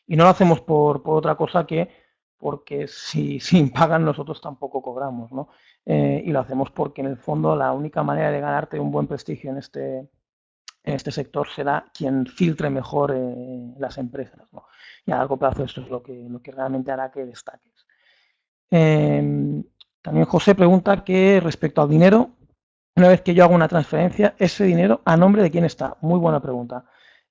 Speaker 1: y no lo hacemos por otra cosa que porque si pagan nosotros tampoco cobramos, ¿no? Y lo hacemos porque en el fondo la única manera de ganarte un buen prestigio en este sector será quien filtre mejor las empresas, ¿no? Y a largo plazo esto es lo que realmente hará que destaques. También José pregunta que respecto al dinero, una vez que yo hago una transferencia, ese dinero a nombre de quién está. Muy buena pregunta.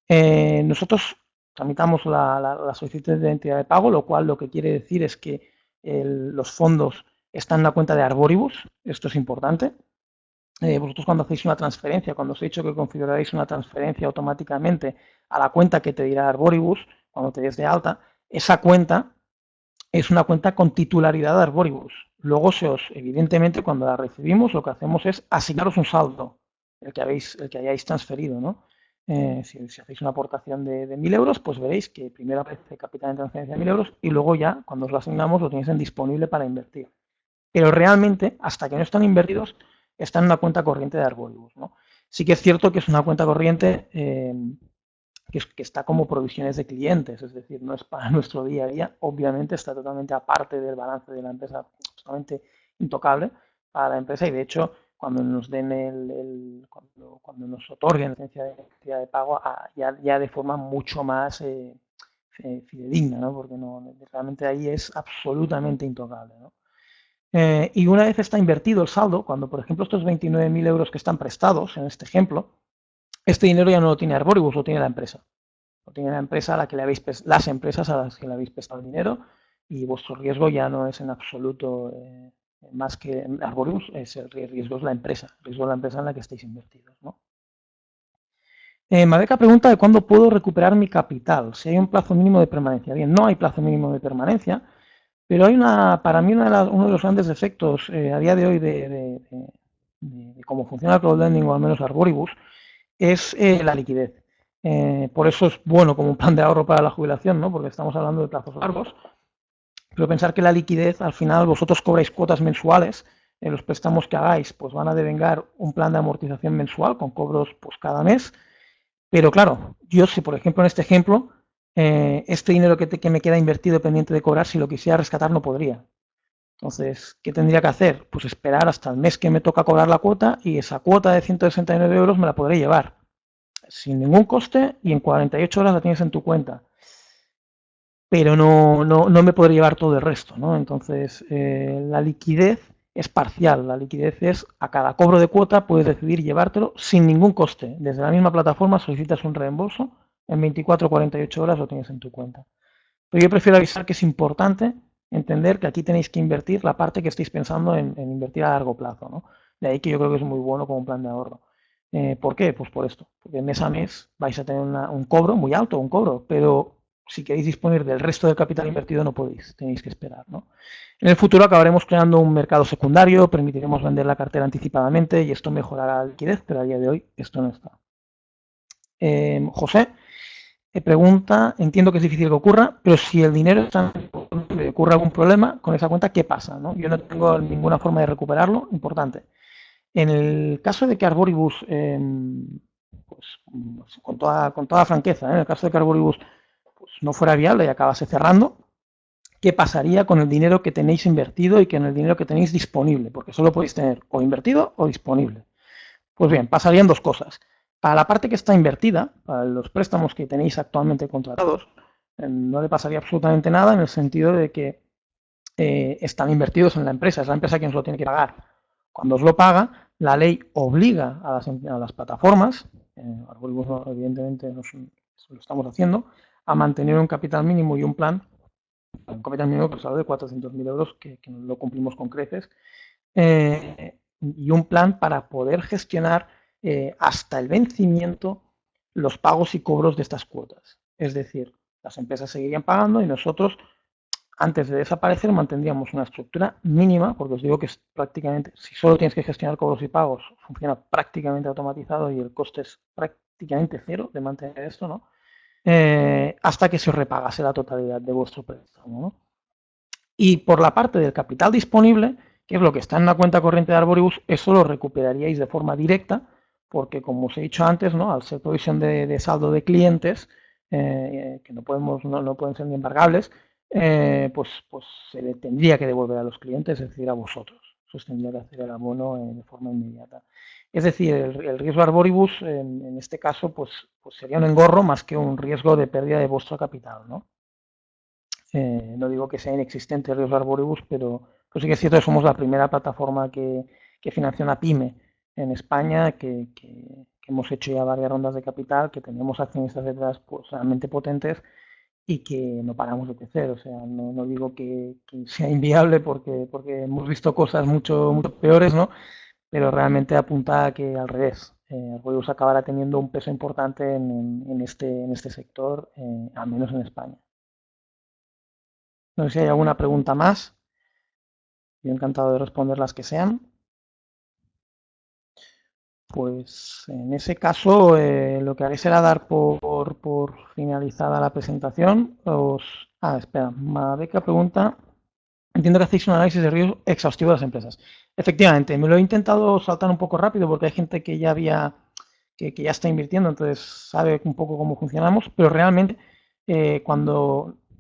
Speaker 1: Nosotros tramitamos la solicitud de identidad de pago, lo cual lo que quiere decir es que los fondos están en la cuenta de Arboribus. Esto es importante. Vosotros cuando hacéis una transferencia, cuando os he dicho que configuraréis una transferencia automáticamente a la cuenta que te dirá Arboribus, cuando te des de alta, esa cuenta es una cuenta con titularidad de Arboribus. Luego, evidentemente, cuando la recibimos, lo que hacemos es asignaros un saldo, el que hayáis transferido, ¿no? Si hacéis una aportación de 1.000 euros, pues veréis que primero aparece capital en transferencia de 1.000 euros y luego ya, cuando os lo asignamos, lo tenéis en disponible para invertir. Pero realmente, hasta que no están invertidos, están en una cuenta corriente de Arboribus, ¿no? Sí que es cierto que es una cuenta corriente que está como provisiones de clientes, es decir, no es para nuestro día a día, obviamente está totalmente aparte del balance de la empresa, totalmente intocable para la empresa y de hecho cuando nos den cuando nos otorguen la licencia de pago ya de forma mucho más fidedigna, ¿no? Porque realmente ahí es absolutamente intocable, ¿no? Y una vez está invertido el saldo, cuando por ejemplo estos 29.000 euros que están prestados en este ejemplo, este dinero ya no lo tiene Arboribus, lo tiene la empresa. Lo tiene la empresa a la que las empresas a las que le habéis prestado el dinero y vuestro riesgo ya no es en absoluto más que Arboribus, el riesgo es la empresa, el riesgo de la empresa en la que estáis invertidos, ¿no? Madeca pregunta de cuándo puedo recuperar mi capital, si hay un plazo mínimo de permanencia. Bien, no hay plazo mínimo de permanencia, pero hay para mí uno de los grandes efectos a día de hoy de cómo funciona el crowdlending o al menos Arboribus es la liquidez. Por eso es bueno como un plan de ahorro para la jubilación, ¿no? Porque estamos hablando de plazos largos. Pero pensar que la liquidez, al final, vosotros cobráis cuotas mensuales, los préstamos que hagáis, pues van a devengar un plan de amortización mensual con cobros pues cada mes. Pero claro, yo si por ejemplo en este ejemplo, este dinero que me queda invertido pendiente de cobrar, si lo quisiera rescatar no podría. Entonces, ¿qué tendría que hacer? Pues esperar hasta el mes que me toca cobrar la cuota y esa cuota de 169 euros me la podré llevar sin ningún coste y en 48 horas la tienes en tu cuenta. Pero no me podré llevar todo el resto, ¿no? Entonces, la liquidez es parcial. La liquidez es a cada cobro de cuota puedes decidir llevártelo sin ningún coste. Desde la misma plataforma solicitas un reembolso, en 24 o 48 horas lo tienes en tu cuenta. Pero yo prefiero avisar que es importante entender que aquí tenéis que invertir la parte que estéis pensando en invertir a largo plazo, ¿no? De ahí que yo creo que es muy bueno como un plan de ahorro. ¿Por qué? Pues por esto, porque mes a mes vais a tener un cobro muy alto, un cobro, pero si queréis disponer del resto del capital invertido no podéis, tenéis que esperar, ¿no? En el futuro acabaremos creando un mercado secundario, permitiremos vender la cartera anticipadamente y esto mejorará la liquidez, pero a día de hoy esto no está. José pregunta, entiendo que es difícil que ocurra, pero si el dinero está en ocurre algún problema con esa cuenta, ¿qué pasa? ¿No? Yo no tengo ninguna forma de recuperarlo, importante. En el caso de que Arboribus, pues, con toda franqueza, en el caso de que Arboribus pues, no fuera viable y acabase cerrando, ¿qué pasaría con el dinero que tenéis invertido y con el dinero que tenéis disponible? Porque solo podéis tener o invertido o disponible. Pues bien, pasarían dos cosas. Para la parte que está invertida, para los préstamos que tenéis actualmente contratados, no le pasaría absolutamente nada en el sentido de que están invertidos en la empresa, es la empresa quien os lo tiene que pagar. Cuando os lo paga, la ley obliga a las plataformas, evidentemente lo estamos haciendo, a mantener un capital mínimo y un capital mínimo que es algo de 400.000 euros, que lo cumplimos con creces, y un plan para poder gestionar hasta el vencimiento los pagos y cobros de estas cuotas. Es decir, las empresas seguirían pagando y nosotros, antes de desaparecer, mantendríamos una estructura mínima, porque os digo que es prácticamente, si solo tienes que gestionar cobros y pagos, funciona prácticamente automatizado y el coste es prácticamente cero de mantener esto, ¿no? Hasta que se os repagase la totalidad de vuestro préstamo, ¿no? Y por la parte del capital disponible, que es lo que está en la cuenta corriente de Arboribus, eso lo recuperaríais de forma directa, porque como os he dicho antes, ¿no? Al ser provisión de saldo de clientes, que no pueden ser ni embargables, pues se le tendría que devolver a los clientes, es decir, a vosotros. Eso os tendría que hacer el abono de forma inmediata. Es decir, el riesgo Arboribus, en este caso, pues sería un engorro más que un riesgo de pérdida de vuestro capital, ¿no? No digo que sea inexistente el riesgo Arboribus, pero sí que es cierto que somos la primera plataforma que financia una pyme en España, que hemos hecho ya varias rondas de capital, que tenemos accionistas detrás pues, realmente potentes y que no paramos de crecer. O sea, no digo que sea inviable porque hemos visto cosas mucho peores, ¿no? Pero realmente apunta a que al revés. Arboribus acabará teniendo un peso importante en este sector, al menos en España. No sé si hay alguna pregunta más. Yo encantado de responder las que sean. Pues en ese caso lo que haré será dar por finalizada la presentación. Espera, Madeca pregunta, entiendo que hacéis un análisis de riesgo exhaustivo de las empresas. Efectivamente, me lo he intentado saltar un poco rápido porque hay gente que que ya está invirtiendo, entonces sabe un poco cómo funcionamos, pero realmente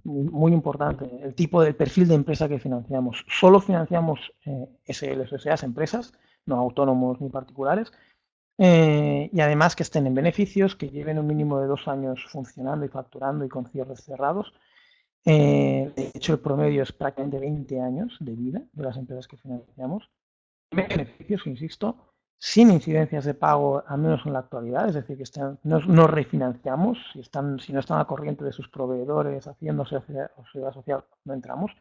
Speaker 1: muy importante, el tipo del perfil de empresa que financiamos. Solo financiamos SLs o SAs, empresas, no autónomos ni particulares, y además que estén en beneficios, que lleven un mínimo de 2 años funcionando y facturando y con cierres cerrados. De hecho, el promedio es prácticamente 20 años de vida de las empresas que financiamos. Beneficios, insisto, sin incidencias de pago, al menos en la actualidad, es decir, que no refinanciamos, si no están al corriente de sus proveedores haciendo seguridad social, no entramos.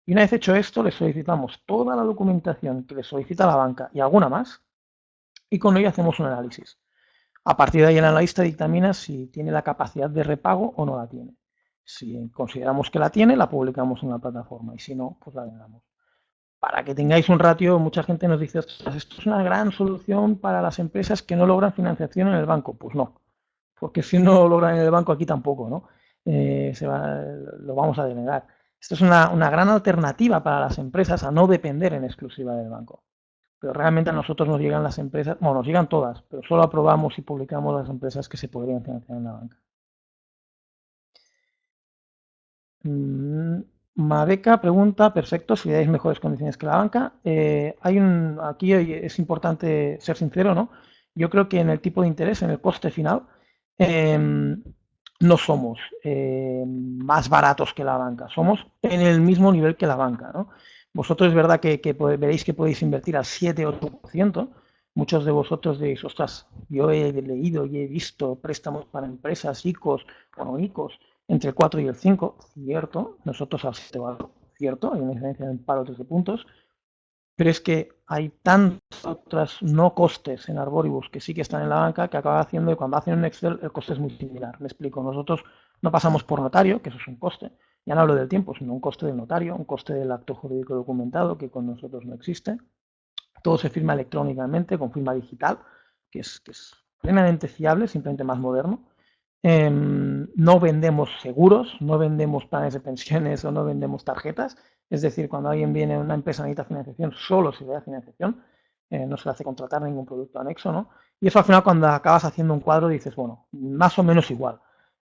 Speaker 1: Y una vez hecho esto, les solicitamos toda la documentación que les solicita la banca y alguna más, y con ello hacemos un análisis. A partir de ahí el analista dictamina si tiene la capacidad de repago o no la tiene. Si consideramos que la tiene, la publicamos en la plataforma y si no, pues la negamos. Para que tengáis un ratio, mucha gente nos dice, esto es una gran solución para las empresas que no logran financiación en el banco. Pues no, porque si no lo logran en el banco, aquí tampoco, ¿no? Lo vamos a denegar. Esto es una gran alternativa para las empresas a no depender en exclusiva del banco. Pero realmente a nosotros nos llegan las empresas, bueno, nos llegan todas, pero solo aprobamos y publicamos las empresas que se podrían financiar en la banca. Madeca pregunta, perfecto, si dais mejores condiciones que la banca. Aquí es importante ser sincero, ¿no? Yo creo que en el tipo de interés, en el coste final, eh, no somos más baratos que la banca, somos en el mismo nivel que la banca, ¿no? Vosotros es verdad que veréis que podéis invertir al 7-8%. Muchos de vosotros diréis, ostras, yo he leído y he visto préstamos para empresas, ICOs, bueno, ICOs, entre el 4 y el 5, cierto, nosotros al 7 cierto, hay una diferencia en paro de 13 puntos, pero es que hay tantos otros no costes en Arboribus que sí que están en la banca que acaba haciendo que cuando hacen un Excel el coste es muy similar. Me explico, nosotros no pasamos por notario, que eso es un coste, ya no hablo del tiempo, sino un coste del notario, un coste del acto jurídico documentado, que con nosotros no existe. Todo se firma electrónicamente con firma digital, que es plenamente fiable, simplemente más moderno. No vendemos seguros, no vendemos planes de pensiones o no vendemos tarjetas. Es decir, cuando alguien viene a una empresa necesita financiación, solo se le da financiación, no se le hace contratar ningún producto anexo, ¿no? Y eso al final cuando acabas haciendo un cuadro dices, bueno, más o menos igual.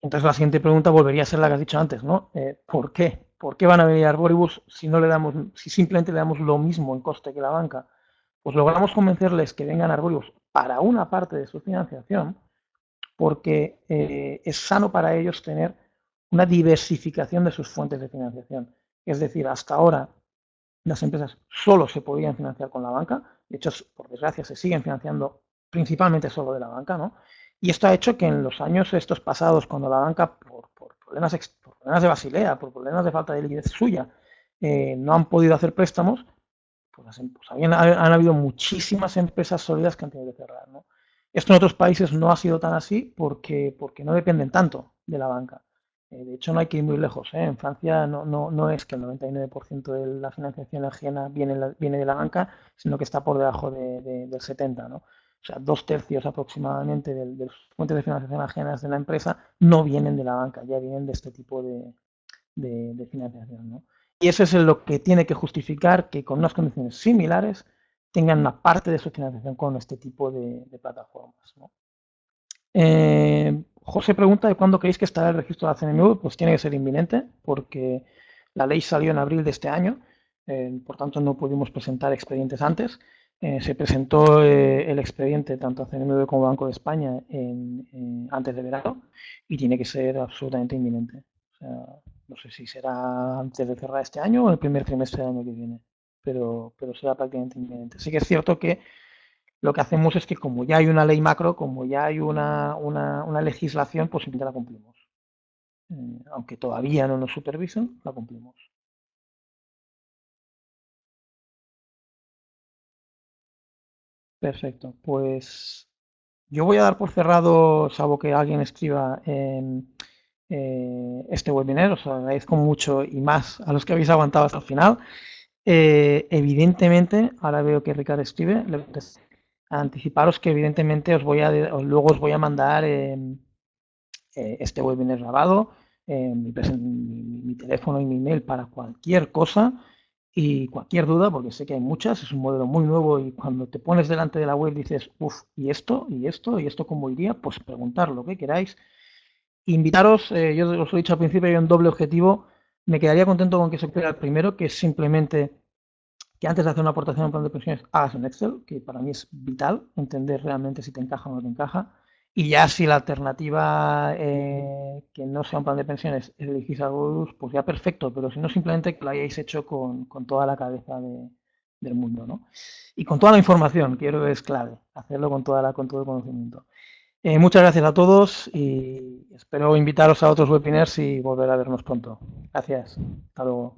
Speaker 1: Entonces la siguiente pregunta volvería a ser la que has dicho antes, ¿no? ¿Por qué? ¿Por qué van a venir a Arboribus si no le damos, si simplemente le damos lo mismo en coste que la banca? Pues logramos convencerles que vengan a Arboribus para una parte de su financiación, porque es sano para ellos tener una diversificación de sus fuentes de financiación. Es decir, hasta ahora las empresas solo se podían financiar con la banca, de hecho, por desgracia, se siguen financiando principalmente solo de la banca, ¿no? Y esto ha hecho que en los años estos pasados, cuando la banca, por problemas de Basilea, por problemas de falta de liquidez suya, no han podido hacer préstamos, pues han habido muchísimas empresas sólidas que han tenido que cerrar, ¿no? Esto en otros países no ha sido tan así porque no dependen tanto de la banca. De hecho, no hay que ir muy lejos, ¿eh? En Francia no es que el 99% de la financiación ajena viene de la banca, sino que está por debajo del 70%, ¿no? O sea, 2/3 aproximadamente de las fuentes de financiación ajenas de la empresa no vienen de la banca, ya vienen de este tipo de financiación, ¿no? Y eso es lo que tiene que justificar que con unas condiciones similares tengan una parte de su financiación con este tipo de plataformas, ¿no? José pregunta de cuándo creéis que estará el registro de la CNMV. Pues tiene que ser inminente porque la ley salió en abril de este año, por tanto no pudimos presentar expedientes antes. Se presentó el expediente tanto a CNMV como Banco de España antes de verano y tiene que ser absolutamente inminente. O sea, no sé si será antes de cerrar este año o el primer trimestre del año que viene, pero será prácticamente inminente. Sí que es cierto que lo que hacemos es que como ya hay una ley macro, como ya hay una legislación, pues simplemente la cumplimos. Aunque todavía no nos supervisan, la cumplimos. Perfecto. Pues yo voy a dar por cerrado, salvo que alguien escriba este webinar. Os agradezco mucho y más a los que habéis aguantado hasta el final. Evidentemente, ahora veo que Ricardo escribe, anticiparos que evidentemente luego os voy a mandar este webinar grabado, mi teléfono y mi email para cualquier cosa y cualquier duda, porque sé que hay muchas, es un modelo muy nuevo y cuando te pones delante de la web dices, uff, ¿y esto? ¿Y esto? ¿Y esto cómo iría? Pues preguntar lo que queráis. Invitaros, yo os lo he dicho al principio, hay un doble objetivo. Me quedaría contento con que se pudiera el primero, que es simplemente que antes de hacer una aportación a un plan de pensiones hagas un Excel, que para mí es vital entender realmente si te encaja o no te encaja. Y ya si la alternativa que no sea un plan de pensiones es elegir algo, pues ya perfecto, pero si no simplemente que lo hayáis hecho con toda la cabeza del mundo, ¿no? Y con toda la información, que creo que es clave, hacerlo con todo el conocimiento. Muchas gracias a todos y espero invitaros a otros webinars y volver a vernos pronto. Gracias. Hasta luego.